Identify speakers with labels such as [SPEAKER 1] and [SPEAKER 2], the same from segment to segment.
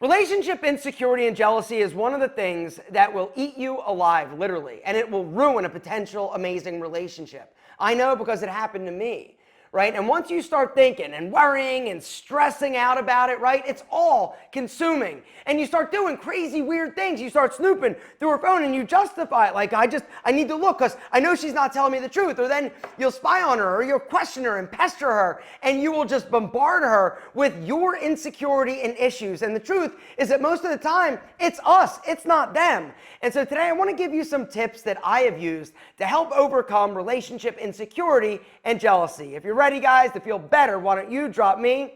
[SPEAKER 1] Relationship insecurity and jealousy is one of the things that will eat you alive, literally, and it will ruin a potential amazing relationship. I know because it happened to me, right? And once you start thinking and worrying and stressing out about it, right, it's all consuming. And you start doing crazy, weird things. You start snooping through her phone and you justify it. Like, I need to look because I know she's not telling me the truth. Or then you'll spy on her or you'll question her and pester her. And you will just bombard her with your insecurity and issues. And the truth is that most of the time, it's us. It's not them. And so today I want to give you some tips that I have used to help overcome relationship insecurity and jealousy. If you're ready, guys, to feel better, why don't you drop me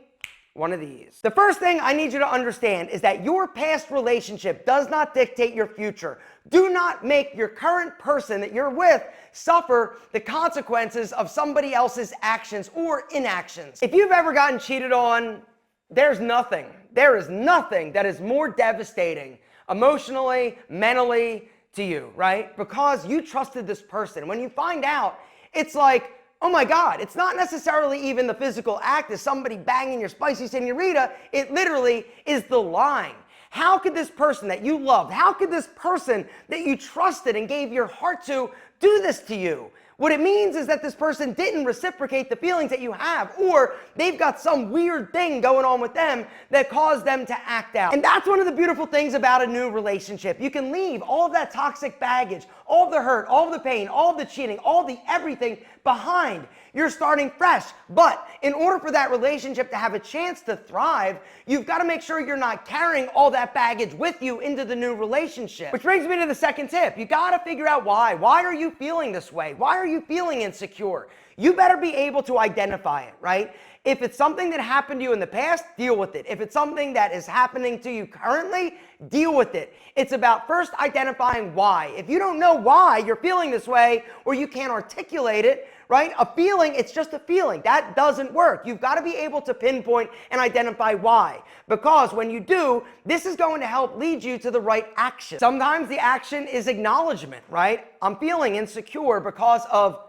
[SPEAKER 1] one of these? The first thing I need you to understand is that your past relationship does not dictate your future. Do not make your current person that you're with suffer the consequences of somebody else's actions or inactions. If you've ever gotten cheated on, there is nothing that is more devastating emotionally, mentally to you, right? Because you trusted this person. When you find out, it's like, oh my God, it's not necessarily even the physical act of somebody banging your spicy senorita. It literally is the lying. How could this person that you loved, how could this person that you trusted and gave your heart to do this to you? What it means is that this person didn't reciprocate the feelings that you have, or they've got some weird thing going on with them that caused them to act out. And that's one of the beautiful things about a new relationship. You can leave all of that toxic baggage, all of the hurt, all of the pain, all of the cheating, all of the everything behind. You're starting fresh. But in order for that relationship to have a chance to thrive, you've got to make sure you're not carrying all that baggage with you into the new relationship. Which brings me to the second tip. You got to figure out why. Why are you feeling this way? Why are you feeling insecure? You better be able to identify it, right? If it's something that happened to you in the past, deal with it. If it's something that is happening to you currently, deal with it. It's about first identifying why. If you don't know why you're feeling this way, or you can't articulate it, right? A feeling, it's just a feeling. That doesn't work. You've got to be able to pinpoint and identify why. Because when you do, this is going to help lead you to the right action. Sometimes the action is acknowledgement, right? I'm feeling insecure because of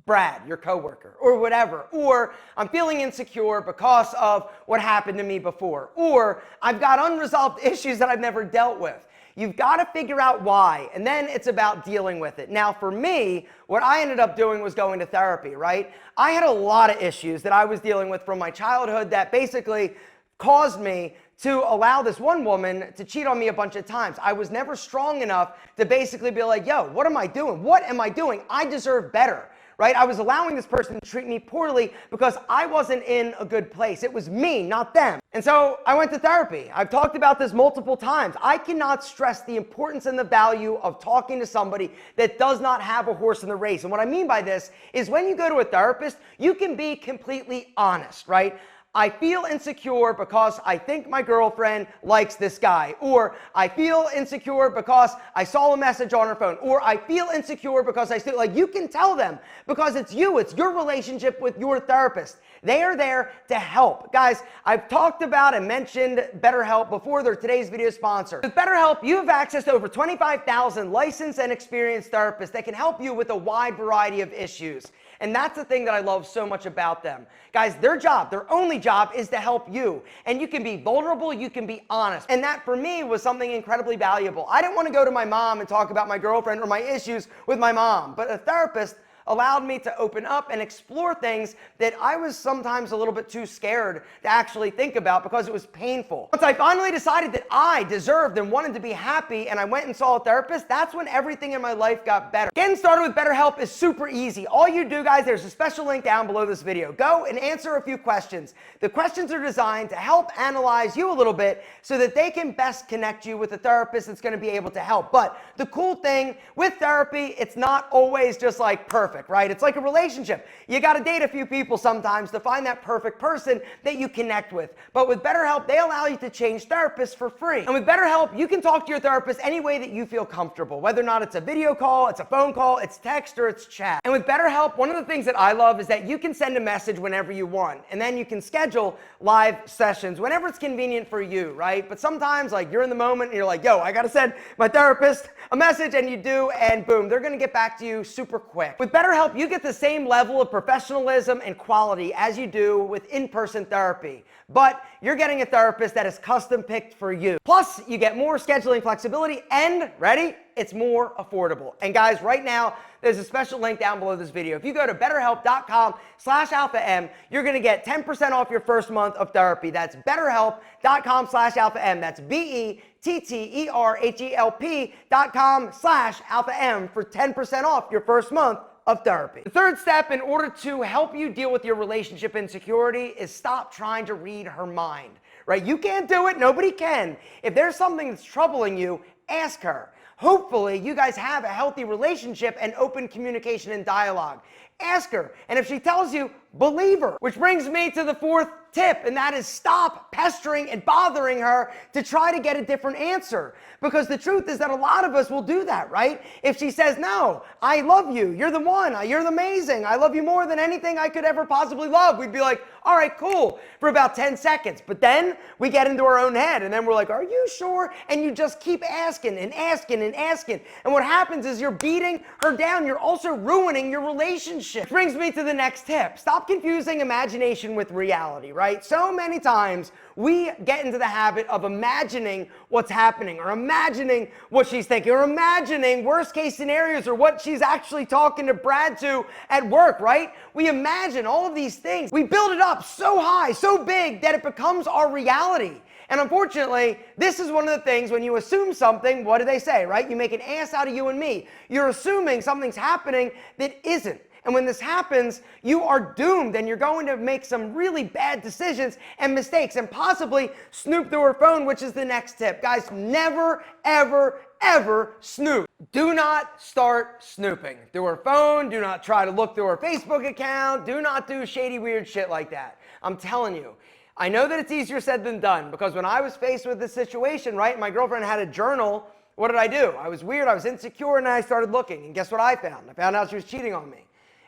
[SPEAKER 1] Brad, your coworker, or whatever. Or I'm feeling insecure because of what happened to me before. Or I've got unresolved issues that I've never dealt with. You've got to figure out why, and then it's about dealing with it. Now, for me, what I ended up doing was going to therapy, right? I had a lot of issues that I was dealing with from my childhood that basically caused me to allow this one woman to cheat on me a bunch of times. I was never strong enough to basically be like, yo, what am I doing? What am I doing? I deserve better. Right? I was allowing this person to treat me poorly because I wasn't in a good place. It was me, not them. And so I went to therapy. I've talked about this multiple times. I cannot stress the importance and the value of talking to somebody that does not have a horse in the race. And what I mean by this is when you go to a therapist, you can be completely honest, right? I feel insecure because I think my girlfriend likes this guy. Or I feel insecure because I saw a message on her phone. Or I feel insecure because you can tell them because it's you. It's your relationship with your therapist. They are there to help. Guys, I've talked about and mentioned BetterHelp before. They're today's video sponsor. With BetterHelp, you have access to over 25,000 licensed and experienced therapists that can help you with a wide variety of issues. And that's the thing that I love so much about them. Guys, their only job is to help you. And you can be vulnerable, you can be honest. And that for me was something incredibly valuable. I didn't want to go to my mom and talk about my girlfriend or my issues with my mom, but a therapist allowed me to open up and explore things that I was sometimes a little bit too scared to actually think about because it was painful. Once I finally decided that I deserved and wanted to be happy and I went and saw a therapist, that's when everything in my life got better. Getting started with BetterHelp is super easy. All you do, guys, there's a special link down below this video. Go and answer a few questions. The questions are designed to help analyze you a little bit so that they can best connect you with a therapist that's going to be able to help. But the cool thing with therapy, it's not always just like perfect. Right? It's like a relationship. You got to date a few people sometimes to find that perfect person that you connect with. But with BetterHelp, they allow you to change therapists for free. And with BetterHelp, you can talk to your therapist any way that you feel comfortable, whether or not it's a video call, it's a phone call, it's text, or it's chat. And with BetterHelp, one of the things that I love is that you can send a message whenever you want, and then you can schedule live sessions whenever it's convenient for you, right? But sometimes, like, you're in the moment and you're like, yo, I got to send my therapist a message, and you do, and boom, they're going to get back to you super quick. With BetterHelp, BetterHelp, you get the same level of professionalism and quality as you do with in-person therapy, but you're getting a therapist that is custom picked for you. Plus, you get more scheduling flexibility and, ready? It's more affordable. And guys, right now, there's a special link down below this video. If you go to betterhelp.com/alpha-M, you're gonna get 10% off your first month of therapy. That's betterhelp.com/alpha-M. That's BETTERHELP.com/alpha-M for 10% off your first month of therapy. The third step in order to help you deal with your relationship insecurity is stop trying to read her mind, right? You can't do it, nobody can. If there's something that's troubling you, ask her. Hopefully, you guys have a healthy relationship and open communication and dialogue. Ask her, and if she tells you, believe her. Which brings me to the fourth tip, and that is stop pestering and bothering her to try to get a different answer. Because the truth is that a lot of us will do that, right? If she says, no, I love you, you're the one, you're amazing, I love you more than anything I could ever possibly love, we'd be like, all right, cool, for about 10 seconds. But then we get into our own head, and then we're like, are you sure? And you just keep asking and asking and asking. And what happens is you're beating her down, you're also ruining your relationship. Which brings me to the next tip. Stop confusing imagination with reality, right? So many times we get into the habit of imagining what's happening, or imagining what she's thinking, or imagining worst case scenarios, or what she's actually talking to Brad to at work, right? We imagine all of these things. We build it up so high, so big that it becomes our reality. And unfortunately, this is one of the things when you assume something, what do they say, right? You make an ass out of you and me. You're assuming something's happening that isn't. And when this happens, you are doomed, and you're going to make some really bad decisions and mistakes and possibly snoop through her phone, which is the next tip. Guys, never, ever, ever snoop. Do not start snooping through her phone. Do not try to look through her Facebook account. Do not do shady, weird shit like that. I'm telling you. I know that it's easier said than done, because when I was faced with this situation, right, my girlfriend had a journal. What did I do? I was weird, I was insecure, and I started looking. And guess what I found? I found out she was cheating on me.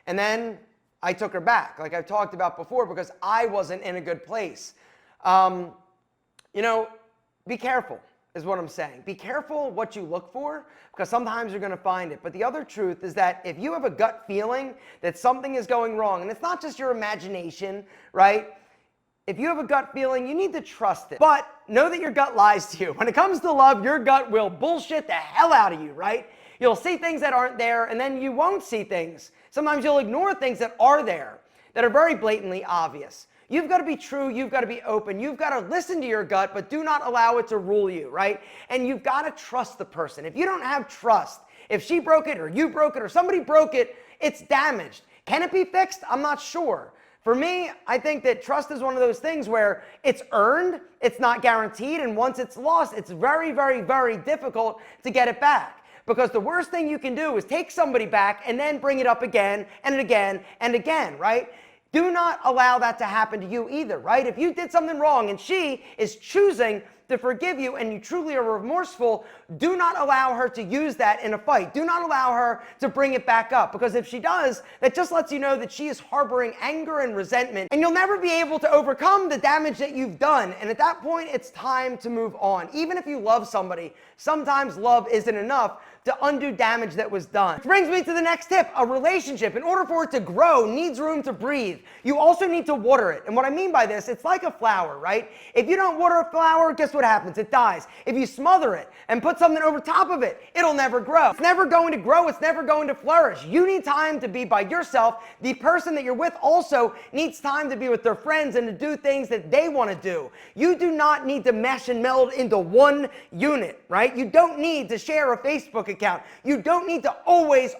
[SPEAKER 1] And then I took her back, like I've talked about before, because I wasn't in a good place. You know, be careful is what I'm saying. Be careful what you look for, because sometimes you're going to find it. But the other truth is that if you have a gut feeling that something is going wrong, and it's not just your imagination, right? If you have a gut feeling, you need to trust it. But know that your gut lies to you. When it comes to love, your gut will bullshit the hell out of you, right? You'll see things that aren't there, and then you won't see things. Sometimes you'll ignore things that are there, that are very blatantly obvious. You've got to be true, you've got to be open, you've got to listen to your gut, but do not allow it to rule you, right? And you've got to trust the person. If you don't have trust, if she broke it, or you broke it, or somebody broke it, it's damaged. Can it be fixed? I'm not sure. For me, I think that trust is one of those things where it's earned, it's not guaranteed, and once it's lost, it's very, very, very difficult to get it back. Because the worst thing you can do is take somebody back and then bring it up again and again and again, right? Do not allow that to happen to you either, right? If you did something wrong and she is choosing to forgive you and you truly are remorseful, do not allow her to use that in a fight. Do not allow her to bring it back up, because if she does, that just lets you know that she is harboring anger and resentment, and you'll never be able to overcome the damage that you've done. And at that point, it's time to move on. Even if you love somebody, sometimes love isn't enough to undo damage that was done. Which brings me to the next tip. A relationship, in order for it to grow, needs room to breathe. You also need to water it. And what I mean by this, it's like a flower, right? If you don't water a flower, guess what happens? It dies. If you smother it and put something over top of it, it'll never grow. It's never going to grow. It's never going to flourish. You need time to be by yourself. The person that you're with also needs time to be with their friends and to do things that they want to do. You do not need to mesh and meld into one unit, right? You don't need to share a Facebook account. You don't need to always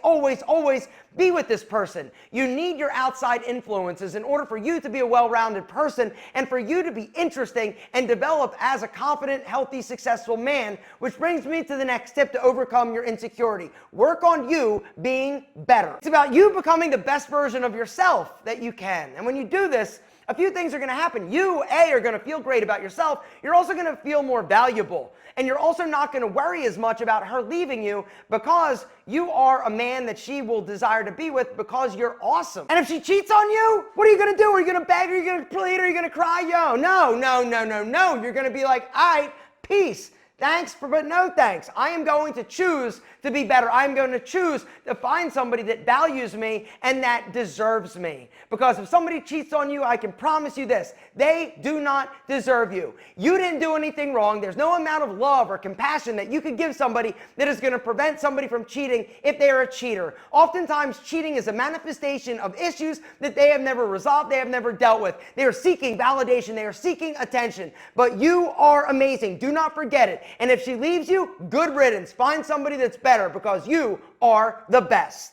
[SPEAKER 1] be with this person. You need your outside influences in order for you to be a well-rounded person and for you to be interesting and develop as a confident, healthy, successful man, which brings me to the next tip to overcome your insecurity. Work on you being better. It's about you becoming the best version of yourself that you can. And when you do this, a few things are going to happen. You, are going to feel great about yourself. You're also going to feel more valuable. And you're also not going to worry as much about her leaving you, because you are a man that she will desire to be with, because you're awesome. And if she cheats on you, what are you going to do? Are you going to beg? Are you going to plead? Are you going to cry? No. You're going to be like, all right, peace. Thanks, but no thanks. I am going to choose to be better. I'm going to choose to find somebody that values me and that deserves me. Because if somebody cheats on you, I can promise you this: they do not deserve you. You didn't do anything wrong. There's no amount of love or compassion that you could give somebody that is going to prevent somebody from cheating if they are a cheater. Oftentimes, cheating is a manifestation of issues that they have never resolved, they have never dealt with. They are seeking validation, they are seeking attention. But you are amazing. Do not forget it. And if she leaves you, good riddance. Find somebody that's better, because you are the best.